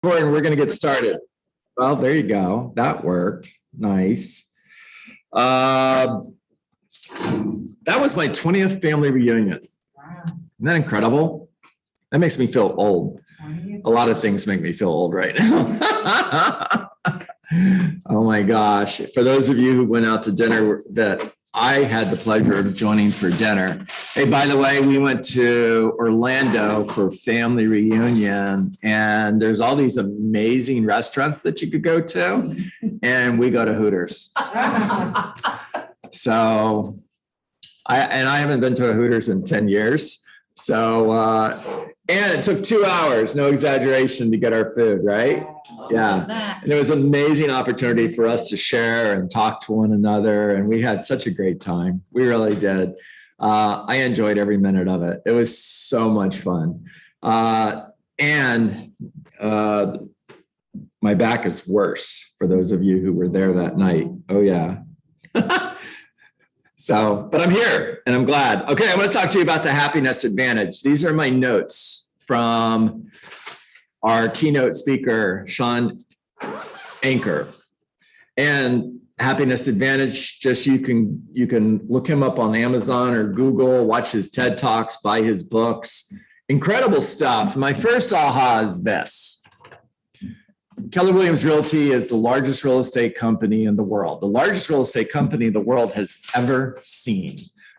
And we're going to get started. Well, there you go. That worked. Nice. That was my 20th family reunion. Wow. Isn't that incredible? That makes me feel old. A lot of things make me feel old right now. Oh my gosh. For those of you who went out to dinner that I had the pleasure of joining for dinner. Hey, by the way, we went to Orlando for family reunion, and there's all these amazing restaurants that you could go to, and we go to Hooters. So I haven't been to a Hooters in 10 years. So, and it took 2 hours, no exaggeration, to get our food, right? Yeah. And it was an amazing opportunity for us to share and talk to one another. And we had such a great time. We really did. I enjoyed every minute of it. It was so much fun. And my back is worse for those of you who were there that night. Oh, yeah. So, but I'm here and I'm glad. Okay, I want to talk to you about the happiness advantage. These are my notes from our keynote speaker, Sean Anker. And happiness advantage, just you can look him up on Amazon or Google, watch his TED Talks, buy his books. Incredible stuff. My first aha is this. Keller Williams Realty is the largest real estate company in the world, the largest real estate company the world has ever seen.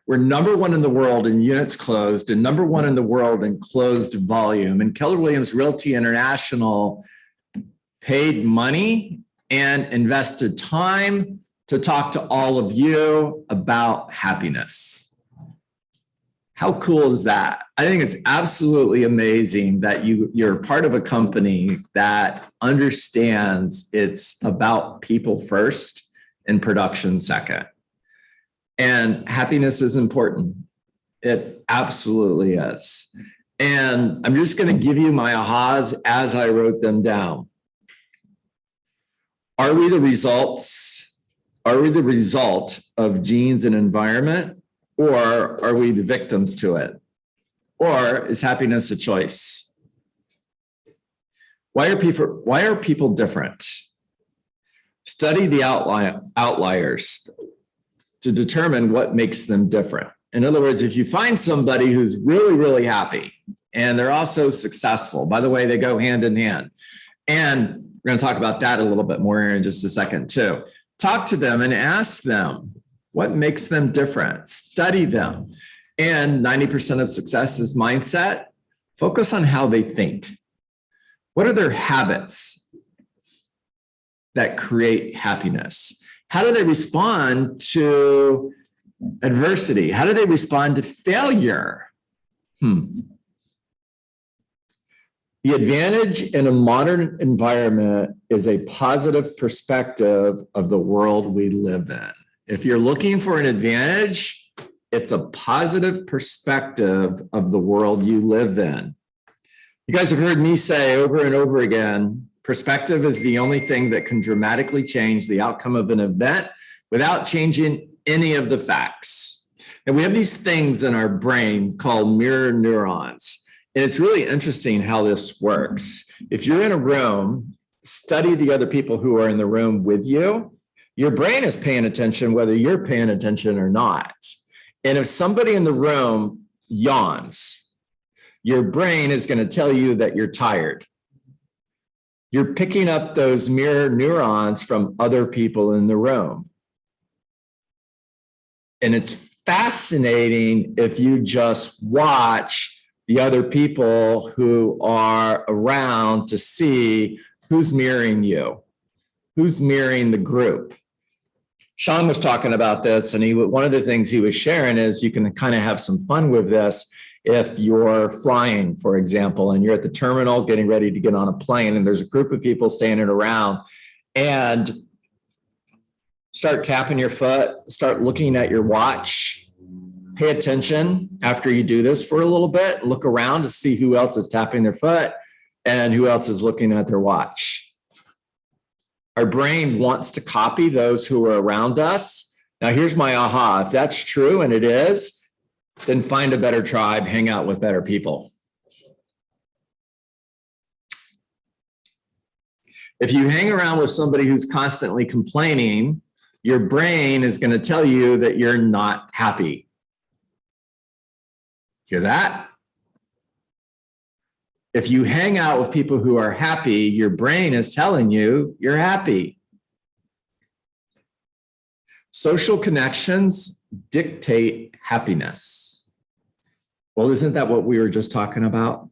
We're number one in the world in units closed and number one in the world in closed volume. And Keller Williams Realty International paid money and invested time to talk to all of you about happiness. How cool is that? I think it's absolutely amazing that you're part of a company that understands it's about people first and production second. And happiness is important. It absolutely is. And I'm just going to give you my ahas as I wrote them down. Are we the result of genes and environment? Or are we the victims to it? Or is happiness a choice? Why are people different? Study the outliers to determine what makes them different. In other words, if you find somebody who's really, really happy and they're also successful, by the way, they go hand in hand. And we're going to talk about that a little bit more here in just a second too. Talk to them and ask them, what makes them different? Study them. And 90% of success is mindset. Focus on how they think. What are their habits that create happiness? How do they respond to adversity? How do they respond to failure? The advantage in a modern environment is a positive perspective of the world we live in. If you're looking for an advantage, it's a positive perspective of the world you live in. You guys have heard me say over and over again, perspective is the only thing that can dramatically change the outcome of an event without changing any of the facts. And we have these things in our brain called mirror neurons. And it's really interesting how this works. If you're in a room, study the other people who are in the room with you. Your brain is paying attention whether you're paying attention or not. And if somebody in the room yawns, your brain is going to tell you that you're tired. You're picking up those mirror neurons from other people in the room. And it's fascinating if you just watch the other people who are around to see who's mirroring you, who's mirroring the group. Sean was talking about this, and one of the things he was sharing is you can kind of have some fun with this if you're flying, for example, and you're at the terminal getting ready to get on a plane, and there's a group of people standing around, and start tapping your foot, start looking at your watch, pay attention after you do this for a little bit, look around to see who else is tapping their foot and who else is looking at their watch. Our brain wants to copy those who are around us. Now, here's my aha. If that's true, and it is, then find a better tribe, hang out with better people. If you hang around with somebody who's constantly complaining, your brain is going to tell you that you're not happy. Hear that? If you hang out with people who are happy, your brain is telling you you're happy. Social connections dictate happiness. Well, isn't that what we were just talking about?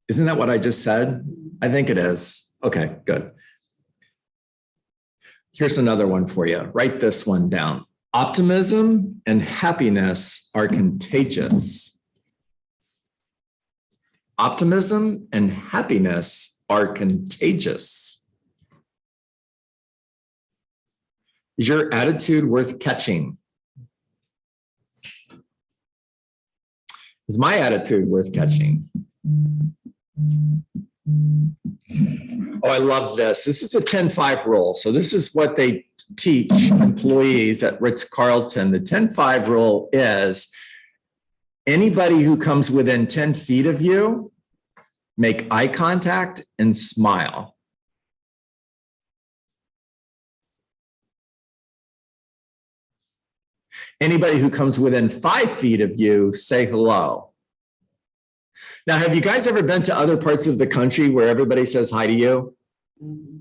Isn't that what I just said? I think it is. Okay, good. Here's another one for you. Write this one down. Optimism and happiness are contagious. Optimism and happiness are contagious. Is your attitude worth catching? Is my attitude worth catching? Oh, I love this. This is a 10-5 rule. So this is what they teach employees at Ritz-Carlton. The 10-5 rule is anybody who comes within 10 feet of you, make eye contact and smile. Anybody who comes within 5 feet of you, say hello. Now, have you guys ever been to other parts of the country where everybody says hi to you? Mm-hmm.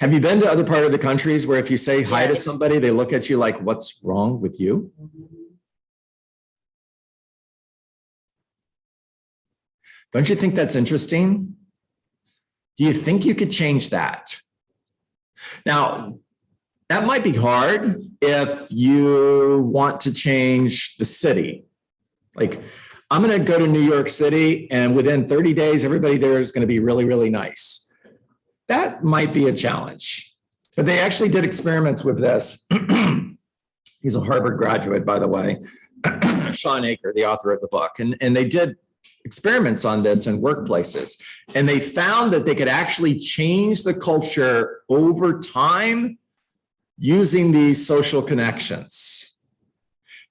Have you been to other part of the countries where if you say hi to somebody, they look at you like, what's wrong with you? Mm-hmm. Don't you think that's interesting? Do you think you could change that? Now, that might be hard if you want to change the city. Like, I'm going to go to New York City, and within 30 days, everybody there is going to be really, really nice. That might be a challenge. But they actually did experiments with this. He's a Harvard graduate, by the way, Sean Aker, the author of the book. And they did experiments on this in workplaces. And they found that they could actually change the culture over time using these social connections.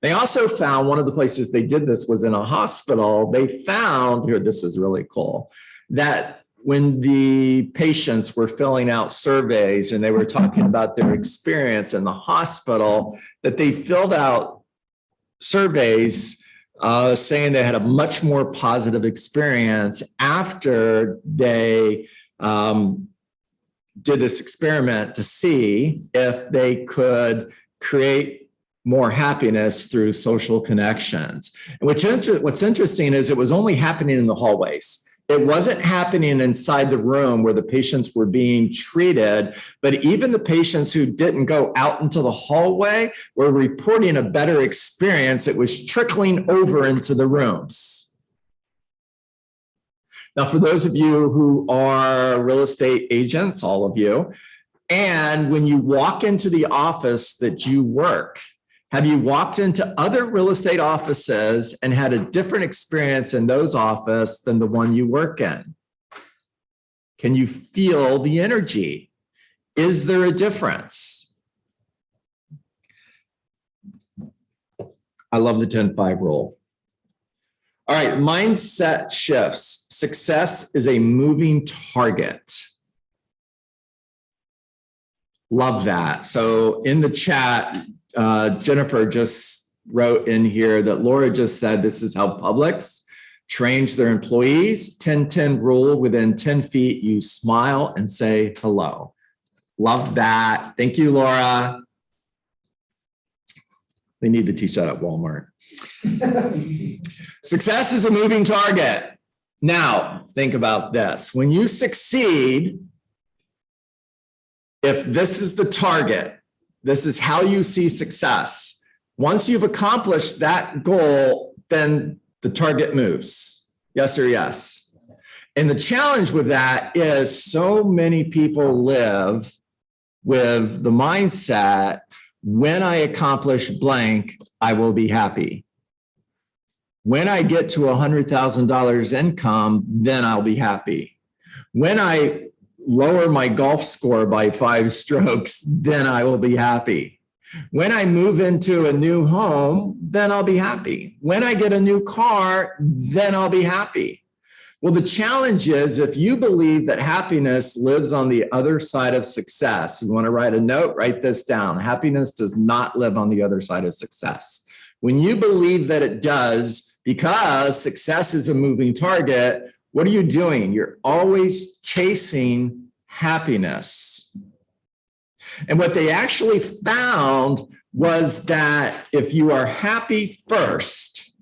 They also found, one of the places they did this was in a hospital. They found, here, this is really cool, that when the patients were filling out surveys and they were talking about their experience in the hospital, that they filled out surveys saying they had a much more positive experience after they did this experiment to see if they could create more happiness through social connections. And what's interesting is it was only happening in the hallways. It wasn't happening inside the room where the patients were being treated, but even the patients who didn't go out into the hallway were reporting a better experience. It was trickling over into the rooms. Now, for those of you who are real estate agents, all of you, and when you walk into the office that you work, have you walked into other real estate offices and had a different experience in those offices than the one you work in? Can you feel the energy? Is there a difference? I love the 10-5 rule. All right, mindset shifts. Success is a moving target. Love that. So in the chat, Jennifer just wrote in here that Laura just said this is how Publix trains their employees. 10-10 rule, within 10 feet, you smile and say hello. Love that. Thank you, Laura. They need to teach that at Walmart. Success is a moving target. Now, think about this. When you succeed, if this is the target, this is how you see success. Once you've accomplished that goal, then the target moves. Yes or yes? And the challenge with that is so many people live with the mindset, when I accomplish blank, I will be happy. When I get to $100,000 income, then I'll be happy. When I lower my golf score by 5 strokes, then I will be happy. When I move into a new home, then I'll be happy. When I get a new car, then I'll be happy. Well, the challenge is if you believe that happiness lives on the other side of success, you want to write a note, write this down. Happiness does not live on the other side of success. When you believe that it does, because success is a moving target, what are you doing? You're always chasing happiness. And what they actually found was that if you are happy first,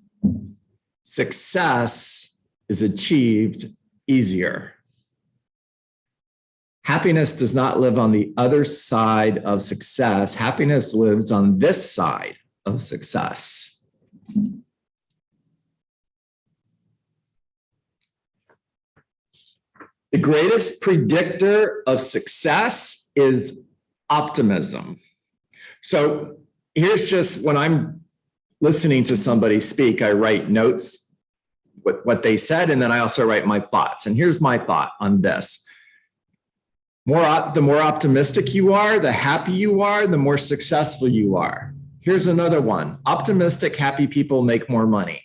success is achieved easier. Happiness does not live on the other side of success. Happiness lives on this side of success. The greatest predictor of success is optimism. So here's just when I'm listening to somebody speak, I write notes, what they said, and then I also write my thoughts. And here's my thought on this. The more optimistic you are, the happy you are, the more successful you are. Here's another one. Optimistic, happy people make more money.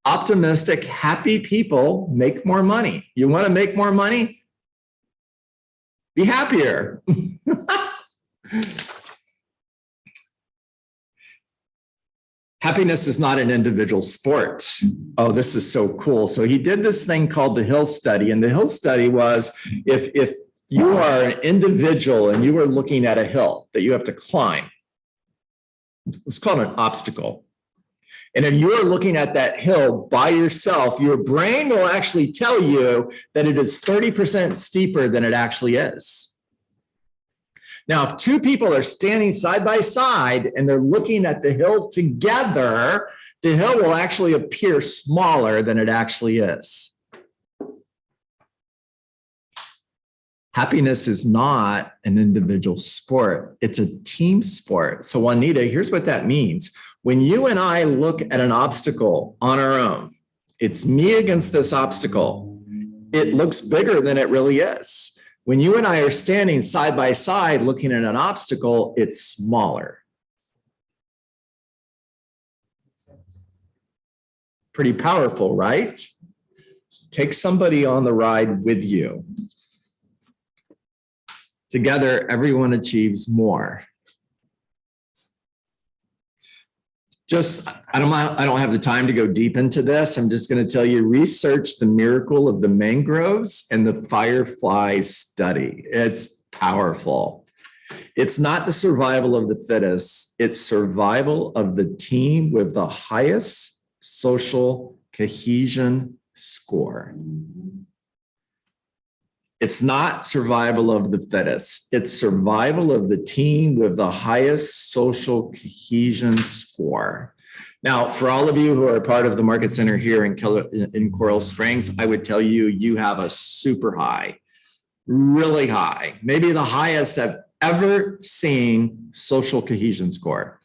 Optimistic, happy people make more money. You want to make more money? Be happier. Happiness is not an individual sport. Oh, this is so cool. So he did this thing called the Hill Study. And the Hill Study was if you are an individual and you are looking at a hill that you have to climb, it's called an obstacle. And if you are looking at that hill by yourself, your brain will actually tell you that it is 30% steeper than it actually is. Now, if two people are standing side by side and they're looking at the hill together, the hill will actually appear smaller than it actually is. Happiness is not an individual sport. It's a team sport. So Juanita, here's what that means. When you and I look at an obstacle on our own, it's me against this obstacle. It looks bigger than it really is. When you and I are standing side by side looking at an obstacle, it's smaller. Pretty powerful, right? Take somebody on the ride with you. Together, everyone achieves more. I don't have the time to go deep into this. I'm just going to tell you, research the miracle of the mangroves and the firefly study. It's powerful. It's not the survival of the fittest. It's survival of the team with the highest social cohesion score. It's not survival of the fittest. It's survival of the team with the highest social cohesion score. Now, for all of you who are part of the Market Center here in Coral Springs, I would tell you, you have a super high, really high, maybe the highest I've ever seen social cohesion score.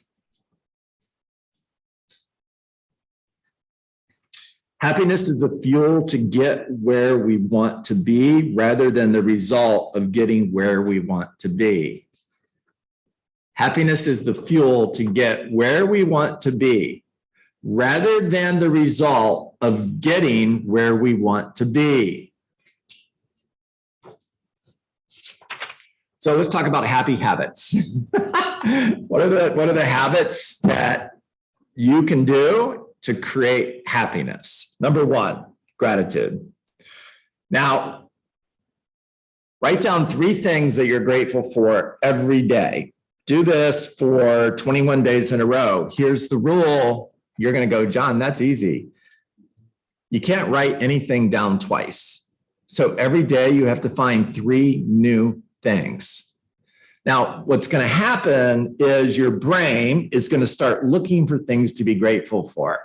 Happiness is the fuel to get where we want to be rather than the result of getting where we want to be. Happiness is the fuel to get where we want to be rather than the result of getting where we want to be. So let's talk about happy habits. What are the habits that you can do to create happiness? Number one, gratitude. Now, write down 3 things that you're grateful for every day. Do this for 21 days in a row. Here's the rule. You're going to go, John, that's easy. You can't write anything down twice. So every day you have to find 3 new things. Now, what's going to happen is your brain is going to start looking for things to be grateful for.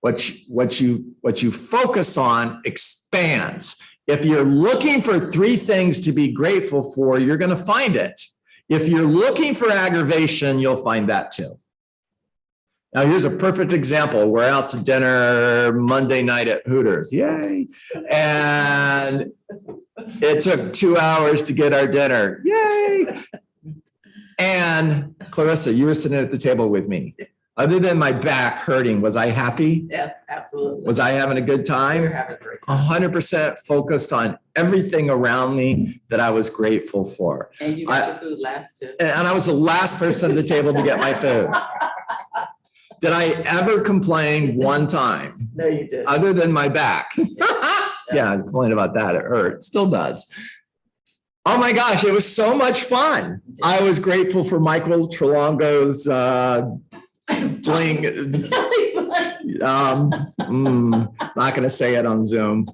What you focus on expands. If you're looking for 3 things to be grateful for, you're going to find it. If you're looking for aggravation, you'll find that too. Now, here's a perfect example. We're out to dinner Monday night at Hooters. Yay. And it took 2 hours to get our dinner. Yay. And Clarissa, you were sitting at the table with me. Other than my back hurting, was I happy? Yes, absolutely. Was I having a good time? You're having a great time. 100% focused on everything around me that I was grateful for. And you got your food last too. And I was the last person at the table to get my food. Did I ever complain one time? No, you did. Other than my back. Yeah, I complained about that. It hurt. Still does. Oh my gosh, it was so much fun. I was grateful for Michael Trelongo's bling. Not going to say it on Zoom.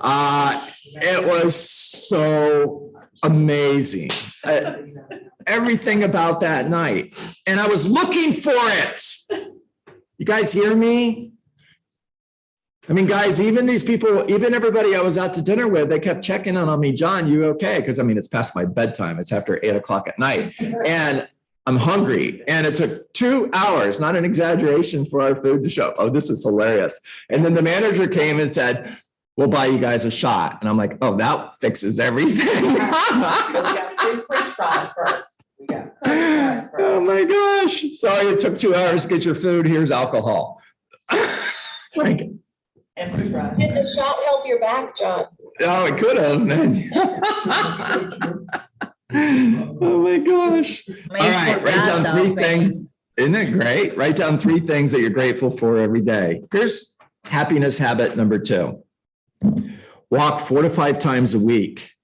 It was so amazing. Everything about that night. And I was looking for it. You guys hear me? I mean, guys, even these people, even everybody I was out to dinner with, they kept checking in on me. John, you okay? Because I mean, it's past my bedtime. It's after 8 o'clock at night. And I'm hungry. And it took 2 hours, not an exaggeration, for our food to show up. Oh, this is hilarious. And then the manager came and said, we'll buy you guys a shot. And I'm like, oh, that fixes everything. Oh my gosh. Sorry, it took 2 hours to get your food. Here's alcohol. Like, and food fries. Did the shot help your back, John? oh, it could have. Oh my gosh. All right, write down 3 things. Isn't it great? Write down 3 things that you're grateful for every day. Here's happiness habit number 2. Walk 4 to 5 times a week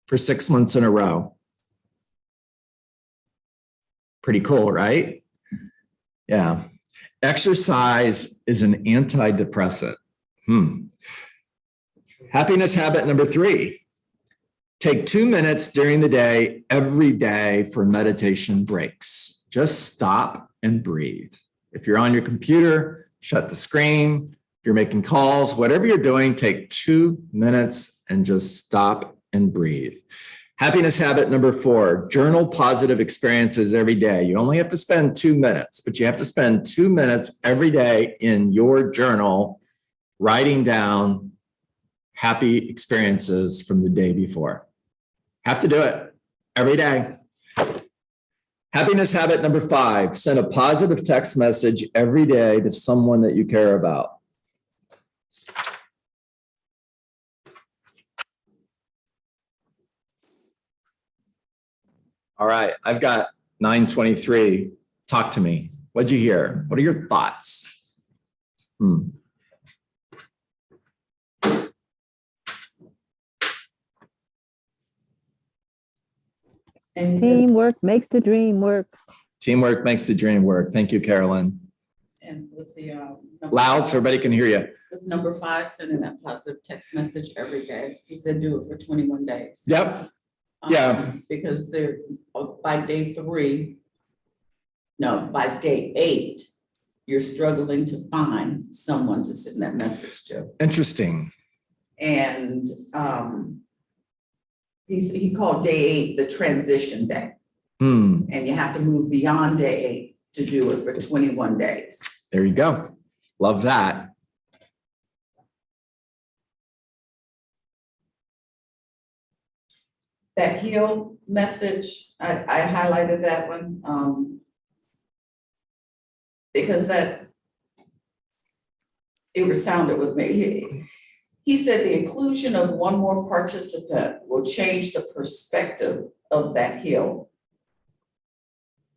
for 6 months in a row. Pretty cool, right? Yeah. Exercise is an antidepressant. Happiness habit number 3. Take 2 minutes during the day, every day, for meditation breaks. Just stop and breathe. If you're on your computer, shut the screen. If you're making calls, whatever you're doing, take 2 minutes and just stop and breathe. Happiness habit number 4, journal positive experiences every day. You only have to spend 2 minutes, but you have to spend 2 minutes every day in your journal writing down happy experiences from the day before. Have to do it every day. Happiness habit number 5, send a positive text message every day to someone that you care about. All right, I've got 9:23. Talk to me. What'd you hear? What are your thoughts? And Teamwork makes the dream work. Teamwork makes the dream work. Thank you, Carolyn. and with the Loud so everybody can hear you. with number 5, sending that positive text message every day. He said do it for 21 days. Yep. Yeah. Because they're by day 8, you're struggling to find someone to send that message to. Interesting. And he called day 8 the transition day. And you have to move beyond day 8 to do it for 21 days. There you go. Love that. That heal message, I highlighted that one because it resounded with me. He said the inclusion of one more participant will change the perspective of that hill.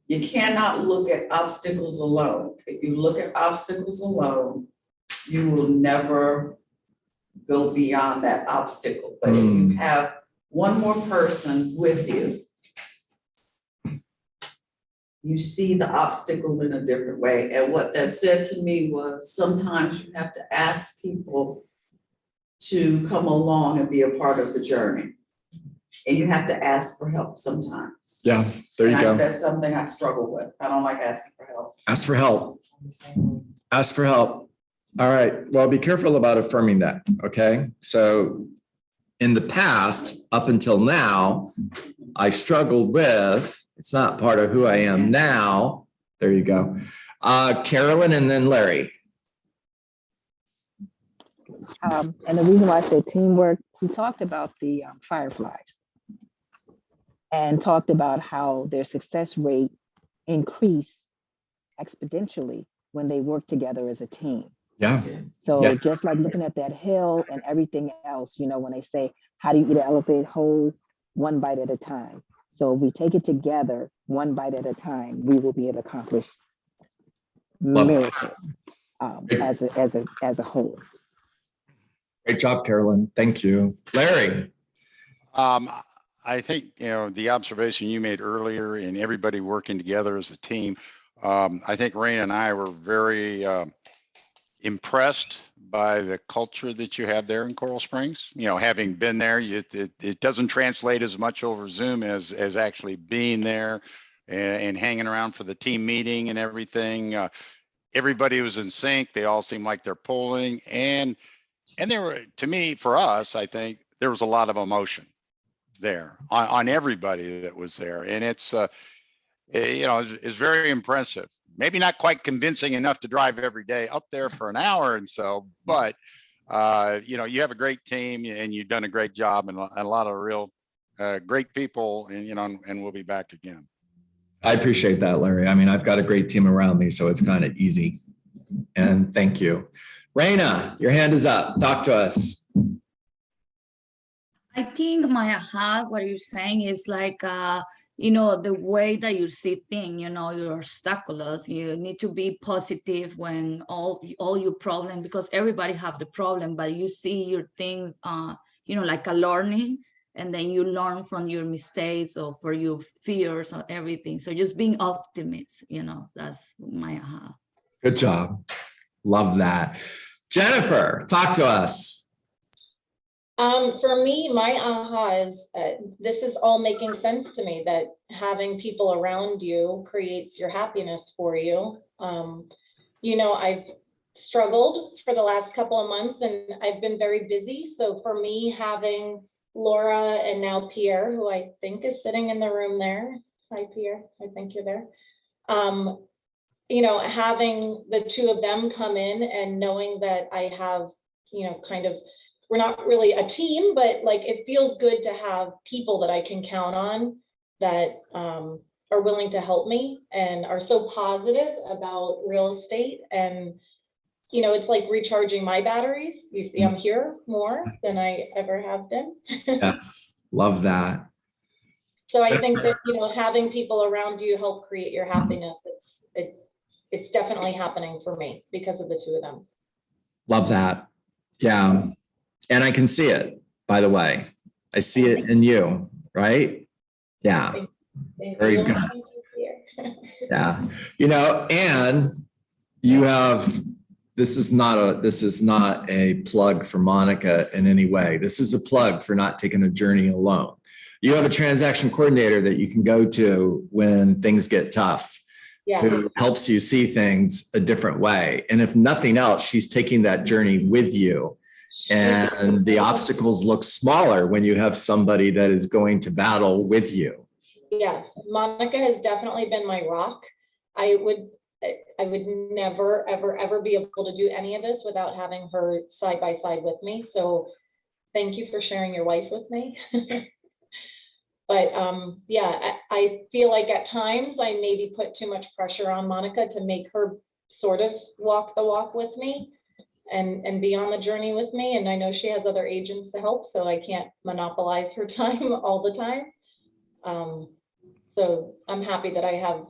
You cannot look at obstacles alone. If you look at obstacles alone, you will never go beyond that obstacle. But if you have one more person with you, you see the obstacle in a different way. And what that said to me was sometimes you have to ask people to come along and be a part of the journey. And you have to ask for help sometimes. Yeah, there you go. That's something I struggle with. I don't like asking for help. Ask for help. Ask for help. All right. Well, be careful about affirming that. Okay. So in the past, up until now, I struggled with, it's not part of who I am now. There you go. Carolyn and then Larry. And the reason why I said teamwork, he talked about the fireflies and talked about how their success rate increased exponentially when they work together as a team. Yeah. So Yeah. just like looking at that hill and everything else, when they say, how do you eat an elephant whole? One bite at a time. So if we take it together, one bite at a time, we will be able to accomplish miracles as a whole. Great job, Carolyn. Thank you. Larry. I think, the observation you made earlier in everybody working together as a team, I think Raina and I were very impressed by the culture that you have there in Coral Springs. Having been there, it doesn't translate as much over Zoom as actually being there and hanging around for the team meeting and everything. Everybody was in sync. They all seemed like they're pulling, and there were, to me, for us, I think there was a lot of emotion there on everybody that was there, and it's very impressive. Maybe not quite convincing enough to drive every day up there for an hour and so, but you have a great team and you've done a great job, and a lot of real great people, and we'll be back again. I appreciate that, Larry. I mean, I've got a great team around me, so it's kind of easy. And thank you. Raina, your hand is up. Talk to us. I think my aha, what you're saying is like, the way that you see things, your obstacles, you need to be positive when all your problem, because everybody have the problem, but you see your thing, like a learning, and then you learn from your mistakes or for your fears or everything. So just being optimist, that's my aha. Good job. Love that. Jennifer, talk to us. For me, my aha is this is all making sense to me, that having people around you creates your happiness for you. I've struggled for the last couple of months and I've been very busy. So for me, having Laura and now Pierre, who I think is sitting in the room there. Hi, Pierre. I think you're there. Having the two of them come in and knowing that I have, we're not really a team, but like it feels good to have people that I can count on that are willing to help me and are so positive about real estate. And, it's like recharging my batteries. You see, I'm here more than I ever have been. Yes, love that. So I think that, having people around you help create your happiness. It's definitely happening for me because of the two of them. Love that. Yeah. And I can see it, by the way. I see it in you, right? Yeah. Very good. Yeah. And you have, this is not a plug for Monica in any way. This is a plug for not taking a journey alone. You have a transaction coordinator that you can go to when things get tough, who helps you see things a different way. And if nothing else, she's taking that journey with you. And the obstacles look smaller when you have somebody that is going to battle with you. Yes, Monica has definitely been my rock. I would never, ever be able to do any of this without having her side by side with me. So thank you for sharing your wife with me. But I feel like at times I maybe put too much pressure on Monica to make her sort of walk the walk with me and be on the journey with me. And I know she has other agents to help, so I can't monopolize her time all the time. So I'm happy that I have,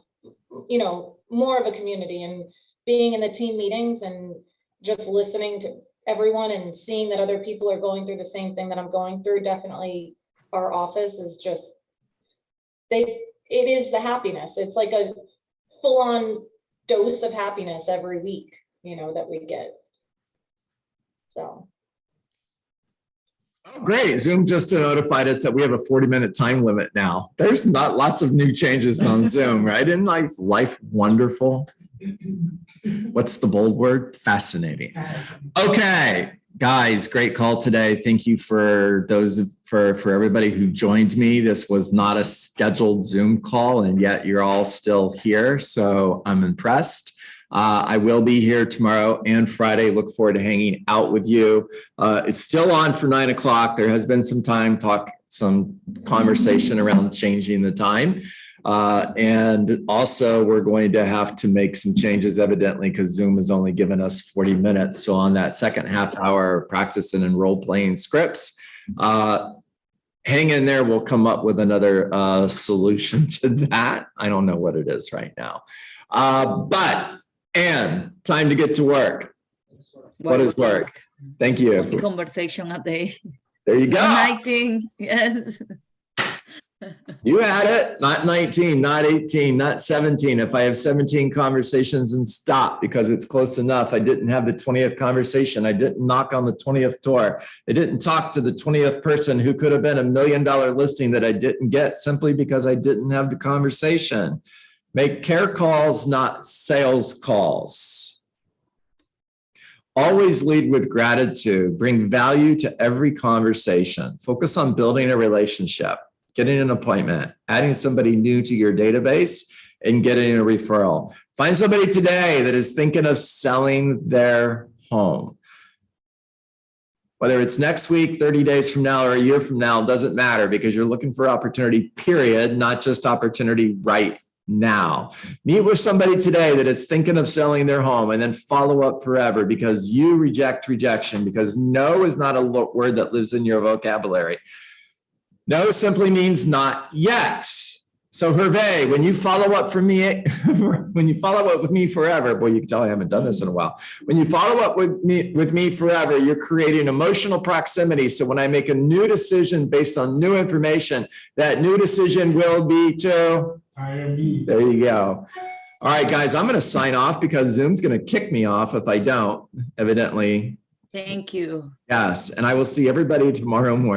more of a community, and being in the team meetings and just listening to everyone and seeing that other people are going through the same thing that I'm going through. Definitely our office is just, it is the happiness. It's like a full-on dose of happiness every week, that we get. So. Oh, great. Zoom just notified us that we have a 40-minute time limit now. There's not lots of new changes on Zoom, right? Isn't life wonderful? What's the bold word? Fascinating. Okay, guys, great call today. Thank you for everybody who joined me. This was not a scheduled Zoom call, and yet you're all still here. So I'm impressed. I will be here tomorrow and Friday. Look forward to hanging out with you. It's still on for 9 o'clock. There has been some conversation around changing the time. And also, we're going to have to make some changes evidently because Zoom has only given us 40 minutes. So on that second half hour, practicing and role playing scripts, hang in there. We'll come up with another solution to that. I don't know what it is right now. But Anne, time to get to work. What is work? Thank you. 20 conversation a day. There you go. 19, yes. You had it. Not 19, not 18, not 17. If I have 17 conversations and stop because it's close enough, I didn't have the 20th conversation. I didn't knock on the 20th door. I didn't talk to the 20th person who could have been $1 million listing that I didn't get simply because I didn't have the conversation. Make care calls, not sales calls. Always lead with gratitude. Bring value to every conversation. Focus on building a relationship, getting an appointment, adding somebody new to your database, and getting a referral. Find somebody today that is thinking of selling their home. Whether it's next week, 30 days from now, or a year from now, doesn't matter because you're looking for opportunity, period, not just opportunity right now. Meet with somebody today that is thinking of selling their home and then follow up forever because you reject rejection, because no is not a word that lives in your vocabulary. No simply means not yet. So Hervé, when you follow up for me, when you follow up with me forever, boy, you can tell I haven't done this in a while. When you follow up with me forever, you're creating emotional proximity. So when I make a new decision based on new information, that new decision will be to hire me. There you go. All right, guys, I'm going to sign off because Zoom's going to kick me off if I don't, evidently. Thank you. Yes, and I will see everybody tomorrow morning.